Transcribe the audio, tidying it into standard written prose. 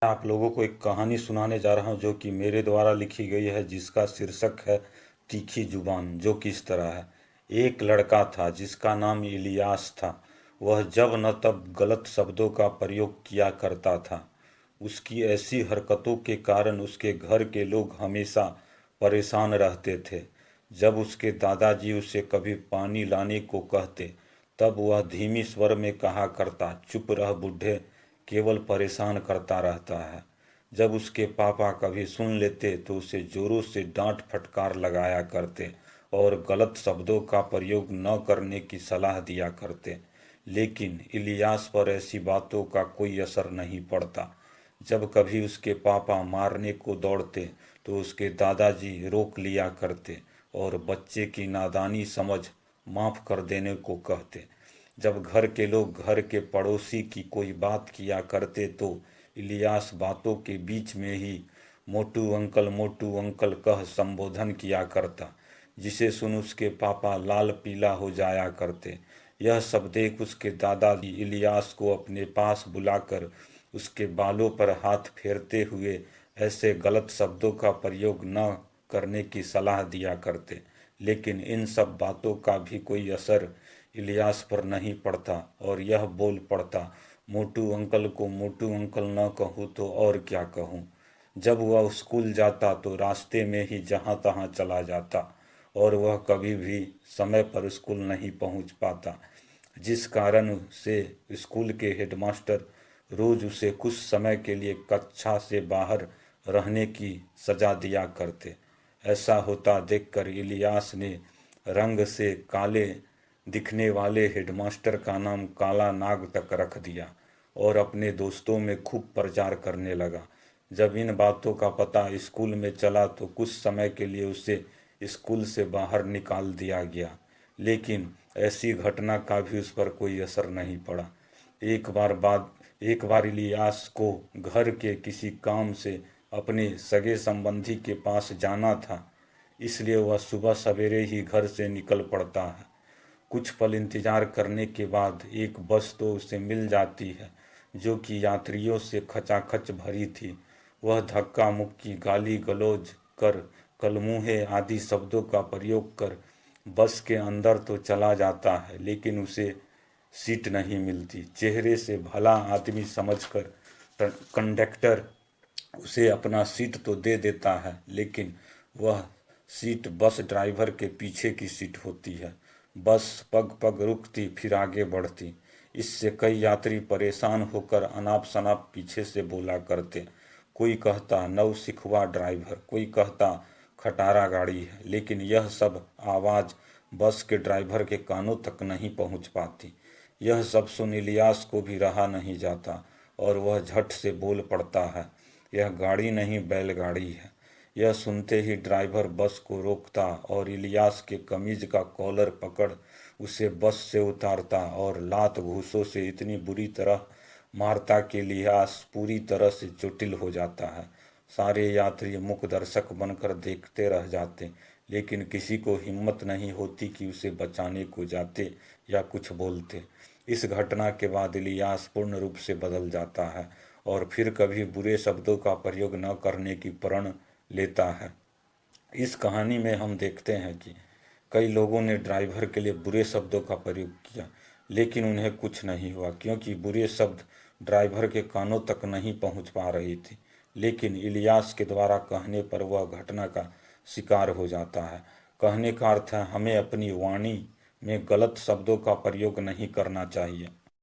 आप लोगों को एक कहानी सुनाने जा रहा हूँ जो कि मेरे द्वारा लिखी गई है, जिसका शीर्षक है तीखी जुबान। जो कि इस तरह है। एक लड़का था जिसका नाम इलियास था। वह जब न तब गलत शब्दों का प्रयोग किया करता था। उसकी ऐसी हरकतों के कारण उसके घर के लोग हमेशा परेशान रहते थे। जब उसके दादाजी उसे कभी पानी लाने को कहते, तब वह धीमी स्वर में कहा करता, चुप रह बूढ़े, केवल परेशान करता रहता है। जब उसके पापा कभी सुन लेते तो उसे जोरों से डांट फटकार लगाया करते और गलत शब्दों का प्रयोग न करने की सलाह दिया करते। लेकिन इलियास पर ऐसी बातों का कोई असर नहीं पड़ता। जब कभी उसके पापा मारने को दौड़ते तो उसके दादाजी रोक लिया करते और बच्चे की नादानी समझ माफ कर देने को कहते। जब घर के लोग घर के पड़ोसी की कोई बात किया करते तो इलियास बातों के बीच में ही मोटू अंकल कह संबोधन किया करता, जिसे सुन उसके पापा लाल पीला हो जाया करते। यह सब देख उसके दादाजी इलियास को अपने पास बुलाकर उसके बालों पर हाथ फेरते हुए ऐसे गलत शब्दों का प्रयोग न करने की सलाह दिया करते। लेकिन इन सब बातों का भी कोई असर इलियास पर नहीं पड़ता और यह बोल पड़ता, मोटू अंकल को मोटू अंकल न कहूँ तो और क्या कहूँ। जब वह स्कूल जाता तो रास्ते में ही जहाँ तहाँ चला जाता और वह कभी भी समय पर स्कूल नहीं पहुँच पाता, जिस कारण से स्कूल के हेडमास्टर रोज उसे कुछ समय के लिए कक्षा से बाहर रहने की सजा दिया करते। ऐसा होता देखकर इलियास ने रंग से काले दिखने वाले हेडमास्टर का नाम काला नाग तक रख दिया और अपने दोस्तों में खूब प्रचार करने लगा। जब इन बातों का पता स्कूल में चला तो कुछ समय के लिए उसे स्कूल से बाहर निकाल दिया गया। लेकिन ऐसी घटना का भी उस पर कोई असर नहीं पड़ा। एक बार इलियास को घर के किसी काम से अपने सगे संबंधी के पास जाना था, इसलिए वह सुबह सवेरे ही घर से निकल पड़ता है। कुछ पल इंतजार करने के बाद एक बस तो उसे मिल जाती है, जो कि यात्रियों से खचाखच भरी थी। वह धक्का मुक्की, गाली गलौज कर, कलमुहे आदि शब्दों का प्रयोग कर बस के अंदर तो चला जाता है, लेकिन उसे सीट नहीं मिलती। चेहरे से भला आदमी समझकर कंडक्टर उसे अपना सीट तो दे देता है, लेकिन वह सीट बस ड्राइवर के पीछे की सीट होती है। बस पग पग रुकती फिर आगे बढ़ती। इससे कई यात्री परेशान होकर अनाप शनाप पीछे से बोला करते। कोई कहता नव सिखवा ड्राइवर, कोई कहता खटारा गाड़ी है, लेकिन यह सब आवाज़ बस के ड्राइवर के कानों तक नहीं पहुंच पाती। यह सब सुन इलियास को भी रहा नहीं जाता और वह झट से बोल पड़ता है, यह गाड़ी नहीं बैलगाड़ी है। यह सुनते ही ड्राइवर बस को रोकता और इलियास के कमीज का कॉलर पकड़ उसे बस से उतारता और लात घूंसों से इतनी बुरी तरह मारता कि इलियास पूरी तरह से चोटिल हो जाता है। सारे यात्री मूक दर्शक बनकर देखते रह जाते, लेकिन किसी को हिम्मत नहीं होती कि उसे बचाने को जाते या कुछ बोलते। इस घटना के बाद इलियास पूर्ण रूप से बदल जाता है और फिर कभी बुरे शब्दों का प्रयोग न करने की प्रण लेता है। इस कहानी में हम देखते हैं कि कई लोगों ने ड्राइवर के लिए बुरे शब्दों का प्रयोग किया, लेकिन उन्हें कुछ नहीं हुआ, क्योंकि बुरे शब्द ड्राइवर के कानों तक नहीं पहुंच पा रही थी। लेकिन इलियास के द्वारा कहने पर वह घटना का शिकार हो जाता है। कहने का अर्थ है, हमें अपनी वाणी में गलत शब्दों का प्रयोग नहीं करना चाहिए।